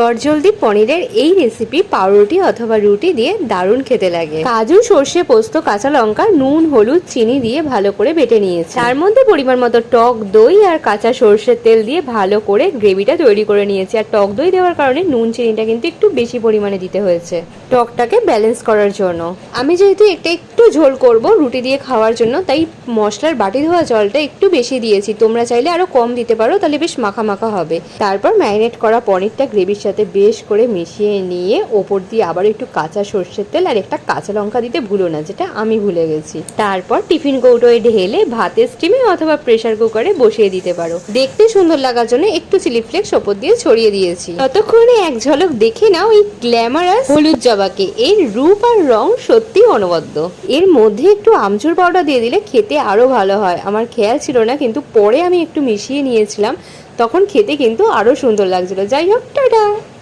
চটজলদি পনিরের এই রেসিপি পাউরুটি অথবা রুটি দিয়ে দারুণ খেতে লাগে। কাজু, সর্ষে, পোস্ত, কাঁচা লঙ্কা, নুন, হলুদ, চিনি দিয়ে ভালো করে বেটে নিয়েছি। তার মধ্যে পরিমাণ মতো টক দই আর কাঁচা সর্ষের তেল দিয়ে ভালো করে গ্রেভিটা তৈরি করে নিয়েছি। আর টক দই দেওয়ার কারণে নুন চিনিটা কিন্তু একটু বেশি পরিমাণে দিতে হয়েছে টকটাকে ব্যালেন্স করার জন্য। আমি যেহেতু একটু ঝোল করব রুটি দিয়ে খাওয়ার জন্য, তাই মশলার বাটি ধোয়া জলটা একটু বেশি দিয়েছি। তোমরা চাইলে আরো কম দিতে পারো, তাহলে বেশ মাখা মাখা হবে। তারপর ম্যারিনেট করা পনিরটা গ্রেভির সাথে বেশ করে মিশিয়ে নিয়ে ওপর দিয়ে আবার একটু কাঁচা সর্ষের তেল আর একটা কাঁচা লঙ্কা দিতে ভুলো না, যেটা আমি ভুলে গেছি। তারপর টিফিন কৌটোয় ঢেলে ভাতের স্টিমে অথবা প্রেসার কুকারে বসিয়ে দিতে পারো। দেখতে সুন্দর লাগার জন্য একটু চিলি ফ্লেক্স ওপর দিয়ে ছড়িয়ে দিয়েছি। ততক্ষণে এক ঝলক দেখে নাও এই গ্ল্যামারাস হলুদ জবাকে। এর রূপ আর রং সত্যি অনবদ্য। এর মধ্যে একটু আমচুর পাউডার দিয়ে দিলে খেতে আরো ভালো হয়। আমার খেয়াল ছিল না, কিন্তু পরে আমি একটু মিশিয়ে নিয়েছিলাম, তখন খেতে কিন্তু আরো সুন্দর লাগছিল। যাই হোক, টাটা।